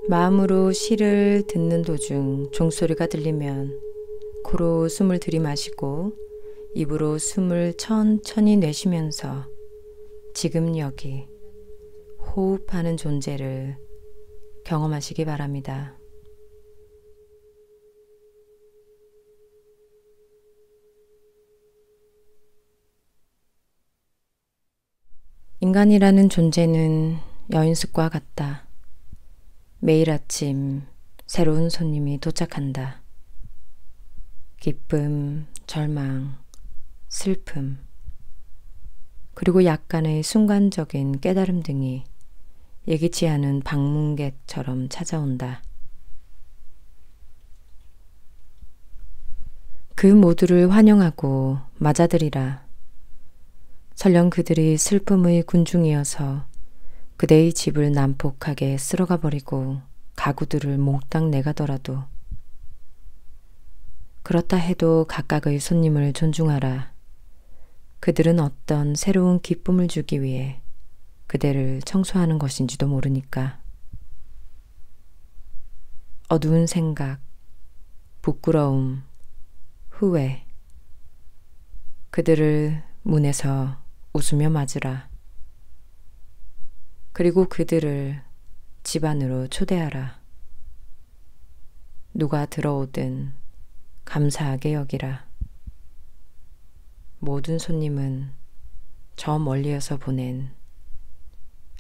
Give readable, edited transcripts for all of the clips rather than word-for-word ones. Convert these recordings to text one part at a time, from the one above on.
마음으로 시를 듣는 도중 종소리가 들리면 코로 숨을 들이마시고 입으로 숨을 천천히 내쉬면서 지금 여기 호흡하는 존재를 경험하시기 바랍니다. 인간이라는 존재는 여인숙과 같다. 매일 아침 새로운 손님이 도착한다. 기쁨, 절망, 슬픔, 그리고 약간의 순간적인 깨달음 등이 예기치 않은 방문객처럼 찾아온다. 그 모두를 환영하고 맞아들이라. 설령 그들이 슬픔의 군중이어서 그대의 집을 난폭하게 쓸어가 버리고 가구들을 몽땅 내가더라도 그렇다 해도 각각의 손님을 존중하라. 그들은 어떤 새로운 기쁨을 주기 위해 그대를 청소하는 것인지도 모르니까. 어두운 생각, 부끄러움, 후회. 그들을 문에서 웃으며 맞으라. 그리고 그들을 집 안으로 초대하라. 누가 들어오든 감사하게 여기라. 모든 손님은 저 멀리에서 보낸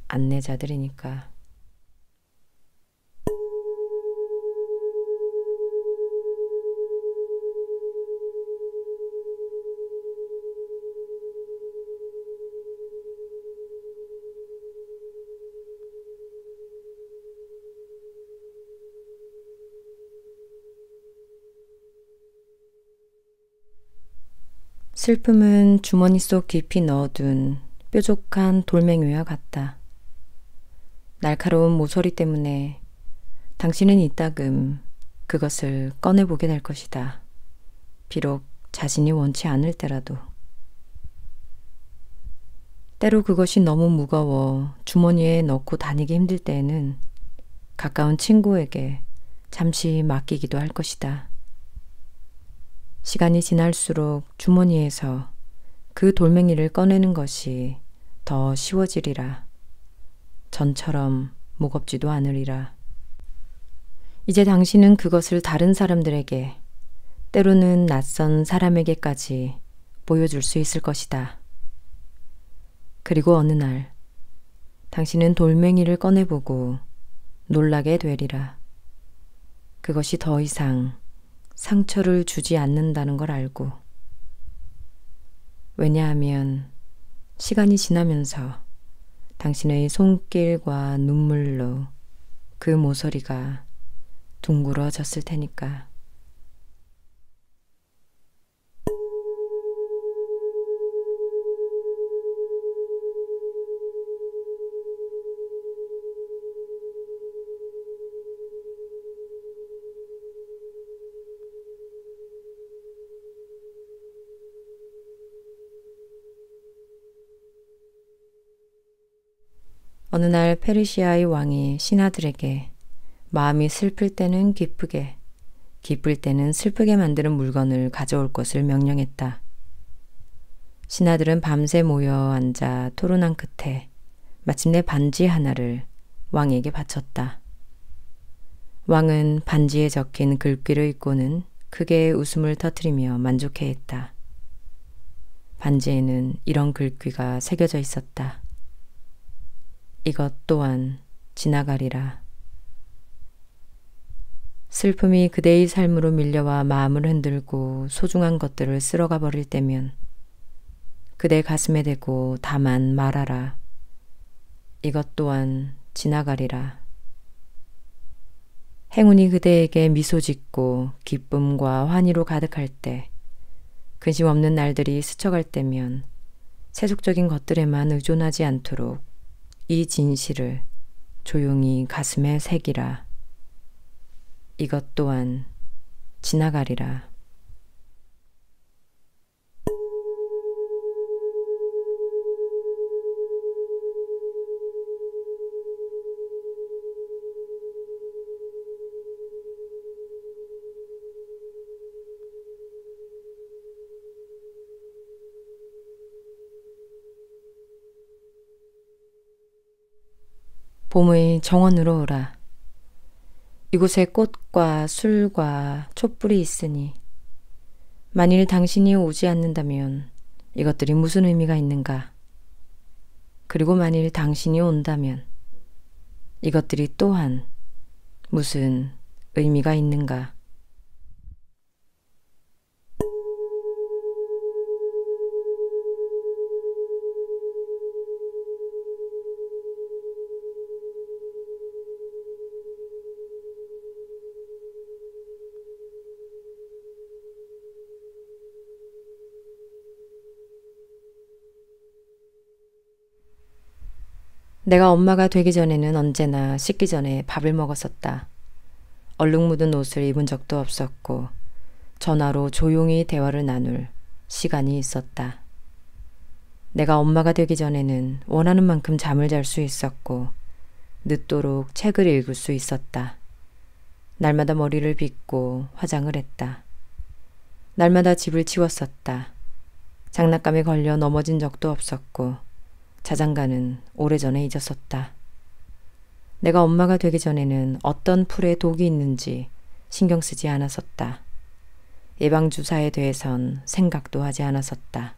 안내자들이니까. 슬픔은 주머니 속 깊이 넣어둔 뾰족한 돌멩이와 같다. 날카로운 모서리 때문에 당신은 이따금 그것을 꺼내보게 될 것이다. 비록 자신이 원치 않을 때라도. 때로 그것이 너무 무거워 주머니에 넣고 다니기 힘들 때에는 가까운 친구에게 잠시 맡기기도 할 것이다. 시간이 지날수록 주머니에서 그 돌멩이를 꺼내는 것이 더 쉬워지리라. 전처럼 무겁지도 않으리라. 이제 당신은 그것을 다른 사람들에게, 때로는 낯선 사람에게까지 보여줄 수 있을 것이다. 그리고 어느 날 당신은 돌멩이를 꺼내보고 놀라게 되리라. 그것이 더 이상 상처를 주지 않는다는 걸 알고. 왜냐하면 시간이 지나면서 당신의 손길과 눈물로 그 모서리가 둥그러졌을 테니까. 어느 날 페르시아의 왕이 신하들에게 마음이 슬플 때는 기쁘게, 기쁠 때는 슬프게 만드는 물건을 가져올 것을 명령했다. 신하들은 밤새 모여 앉아 토론한 끝에 마침내 반지 하나를 왕에게 바쳤다. 왕은 반지에 적힌 글귀를 읽고는 크게 웃음을 터뜨리며 만족해했다. 반지에는 이런 글귀가 새겨져 있었다. 이것 또한 지나가리라. 슬픔이 그대의 삶으로 밀려와 마음을 흔들고 소중한 것들을 쓸어가 버릴 때면 그대 가슴에 대고 다만 말하라. 이것 또한 지나가리라. 행운이 그대에게 미소 짓고 기쁨과 환희로 가득할 때, 근심 없는 날들이 스쳐갈 때면 세속적인 것들에만 의존하지 않도록 이 진실을 조용히 가슴에 새기라. 이것 또한 지나가리라. 봄의 정원으로 오라. 이곳에 꽃과 술과 촛불이 있으니 만일 당신이 오지 않는다면 이것들이 무슨 의미가 있는가? 그리고 만일 당신이 온다면 이것들이 또한 무슨 의미가 있는가? 내가 엄마가 되기 전에는 언제나 씻기 전에 밥을 먹었었다. 얼룩 묻은 옷을 입은 적도 없었고 전화로 조용히 대화를 나눌 시간이 있었다. 내가 엄마가 되기 전에는 원하는 만큼 잠을 잘 수 있었고 늦도록 책을 읽을 수 있었다. 날마다 머리를 빗고 화장을 했다. 날마다 집을 치웠었다. 장난감에 걸려 넘어진 적도 없었고 자장가는 오래전에 잊었었다. 내가 엄마가 되기 전에는 어떤 풀에 독이 있는지 신경 쓰지 않았었다. 예방주사에 대해선 생각도 하지 않았었다.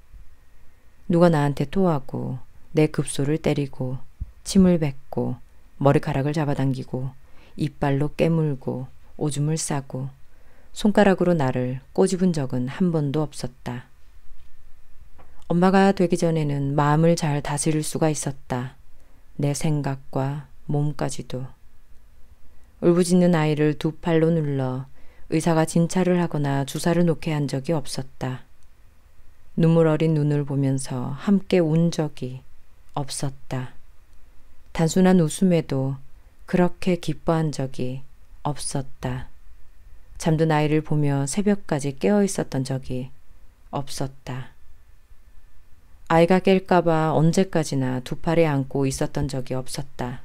누가 나한테 토하고 내 급소를 때리고 침을 뱉고 머리카락을 잡아당기고 이빨로 깨물고 오줌을 싸고 손가락으로 나를 꼬집은 적은 한 번도 없었다. 엄마가 되기 전에는 마음을 잘 다스릴 수가 있었다. 내 생각과 몸까지도. 울부짖는 아이를 두 팔로 눌러 의사가 진찰을 하거나 주사를 놓게 한 적이 없었다. 눈물 어린 눈을 보면서 함께 운 적이 없었다. 단순한 웃음에도 그렇게 기뻐한 적이 없었다. 잠든 아이를 보며 새벽까지 깨어 있었던 적이 없었다. 아이가 깰까봐 언제까지나 두 팔에 안고 있었던 적이 없었다.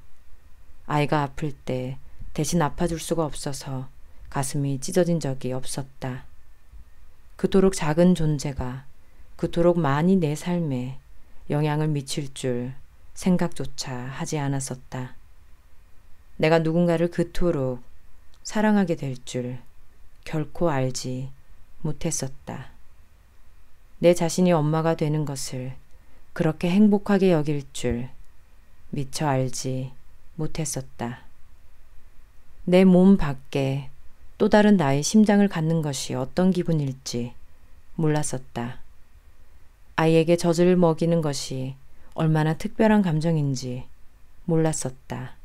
아이가 아플 때 대신 아파줄 수가 없어서 가슴이 찢어진 적이 없었다. 그토록 작은 존재가 그토록 많이 내 삶에 영향을 미칠 줄 생각조차 하지 않았었다. 내가 누군가를 그토록 사랑하게 될 줄 결코 알지 못했었다. 내 자신이 엄마가 되는 것을 그렇게 행복하게 여길 줄 미처 알지 못했었다. 내 몸 밖에 또 다른 나의 심장을 갖는 것이 어떤 기분일지 몰랐었다. 아이에게 젖을 먹이는 것이 얼마나 특별한 감정인지 몰랐었다.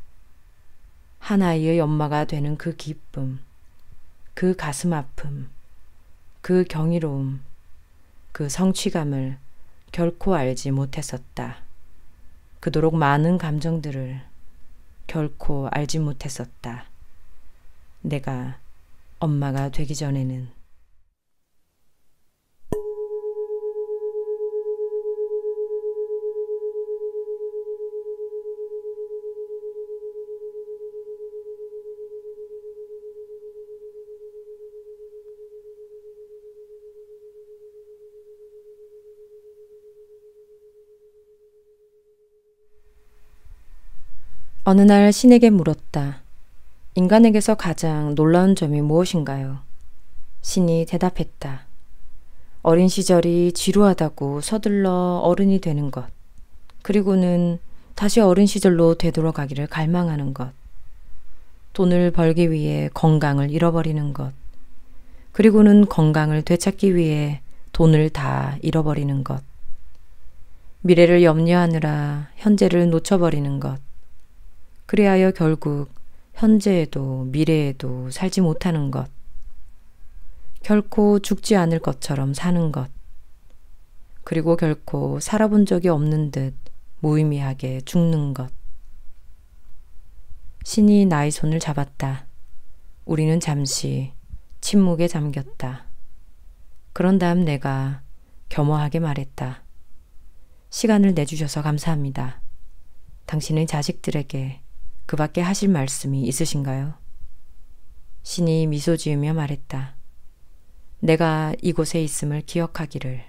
한 아이의 엄마가 되는 그 기쁨, 그 가슴 아픔, 그 경이로움, 그 성취감을 결코 알지 못했었다. 그토록 많은 감정들을 결코 알지 못했었다. 내가 엄마가 되기 전에는. 어느 날 신에게 물었다. 인간에게서 가장 놀라운 점이 무엇인가요? 신이 대답했다. 어린 시절이 지루하다고 서둘러 어른이 되는 것, 그리고는 다시 어린 시절로 되돌아가기를 갈망하는 것, 돈을 벌기 위해 건강을 잃어버리는 것, 그리고는 건강을 되찾기 위해 돈을 다 잃어버리는 것, 미래를 염려하느라 현재를 놓쳐버리는 것, 그리하여 결국 현재에도 미래에도 살지 못하는 것, 결코 죽지 않을 것처럼 사는 것, 그리고 결코 살아본 적이 없는 듯 무의미하게 죽는 것. 신이 나의 손을 잡았다. 우리는 잠시 침묵에 잠겼다. 그런 다음 내가 겸허하게 말했다. 시간을 내주셔서 감사합니다. 당신의 자식들에게 그 밖에 하실 말씀이 있으신가요? 신이 미소 지으며 말했다. 내가 이곳에 있음을 기억하기를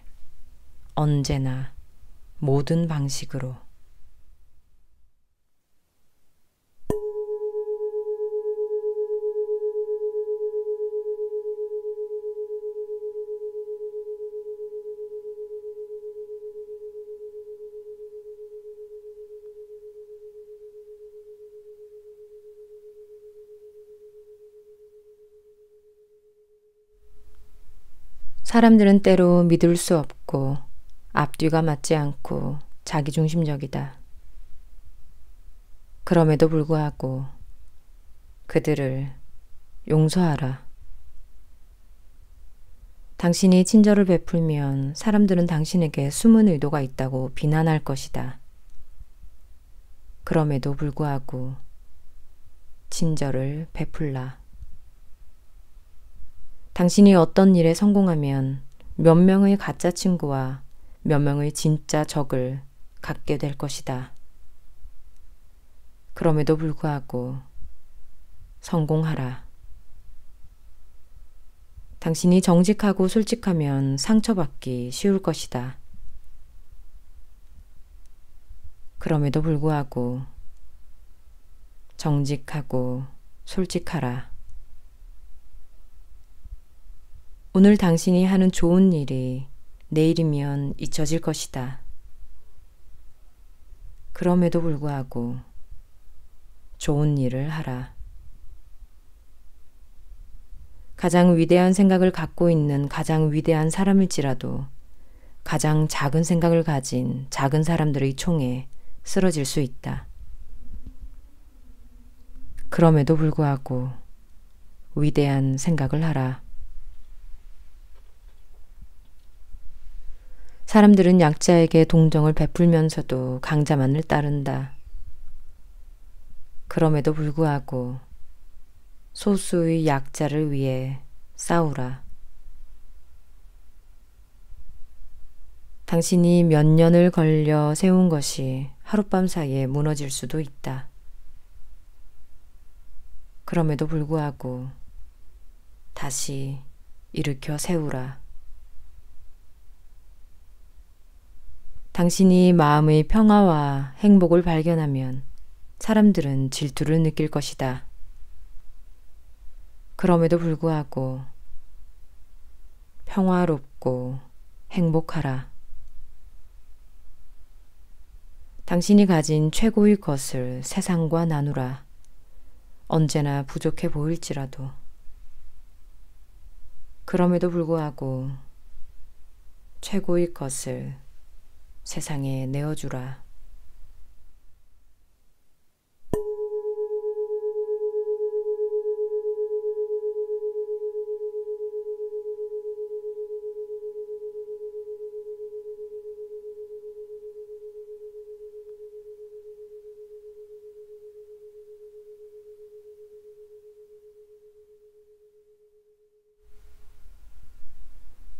언제나 모든 방식으로. 사람들은 때로 믿을 수 없고 앞뒤가 맞지 않고 자기중심적이다. 그럼에도 불구하고 그들을 용서하라. 당신이 친절을 베풀면 사람들은 당신에게 숨은 의도가 있다고 비난할 것이다. 그럼에도 불구하고 친절을 베풀라. 당신이 어떤 일에 성공하면 몇 명의 가짜 친구와 몇 명의 진짜 적을 갖게 될 것이다. 그럼에도 불구하고 성공하라. 당신이 정직하고 솔직하면 상처받기 쉬울 것이다. 그럼에도 불구하고 정직하고 솔직하라. 오늘 당신이 하는 좋은 일이 내일이면 잊혀질 것이다. 그럼에도 불구하고 좋은 일을 하라. 가장 위대한 생각을 갖고 있는 가장 위대한 사람일지라도 가장 작은 생각을 가진 작은 사람들의 총에 쓰러질 수 있다. 그럼에도 불구하고 위대한 생각을 하라. 사람들은 약자에게 동정을 베풀면서도 강자만을 따른다. 그럼에도 불구하고 소수의 약자를 위해 싸우라. 당신이 몇 년을 걸려 세운 것이 하룻밤 사이에 무너질 수도 있다. 그럼에도 불구하고 다시 일으켜 세우라. 당신이 마음의 평화와 행복을 발견하면 사람들은 질투를 느낄 것이다. 그럼에도 불구하고 평화롭고 행복하라. 당신이 가진 최고의 것을 세상과 나누라. 언제나 부족해 보일지라도. 그럼에도 불구하고 최고의 것을 세상에 내어주라.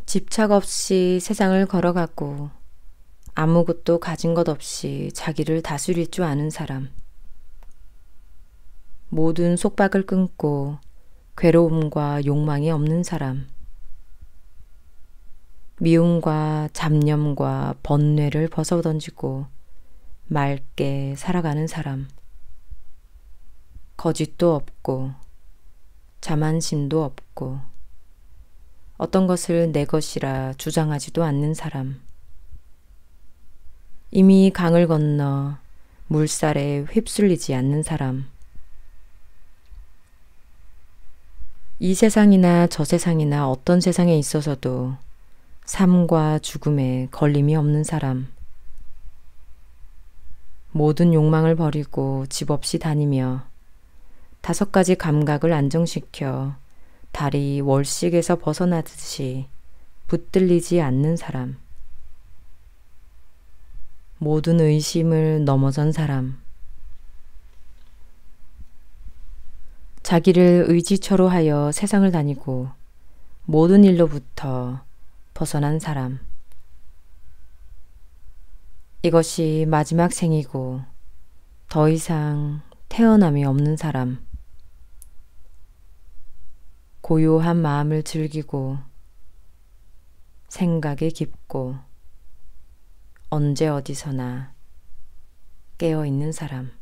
집착 없이 세상을 걸어가고 아무것도 가진 것 없이 자기를 다스릴 줄 아는 사람. 모든 속박을 끊고 괴로움과 욕망이 없는 사람. 미움과 잡념과 번뇌를 벗어던지고 맑게 살아가는 사람. 거짓도 없고 자만심도 없고 어떤 것을 내 것이라 주장하지도 않는 사람. 이미 강을 건너 물살에 휩쓸리지 않는 사람. 이 세상이나 저 세상이나 어떤 세상에 있어서도 삶과 죽음에 걸림이 없는 사람. 모든 욕망을 버리고 집 없이 다니며 5가지 감각을 안정시켜 달이 월식에서 벗어나듯이 붙들리지 않는 사람. 모든 의심을 넘어선 사람. 자기를 의지처로 하여 세상을 다니고 모든 일로부터 벗어난 사람. 이것이 마지막 생이고 더 이상 태어남이 없는 사람. 고요한 마음을 즐기고 생각이 깊고 언제 어디서나 깨어있는 사람.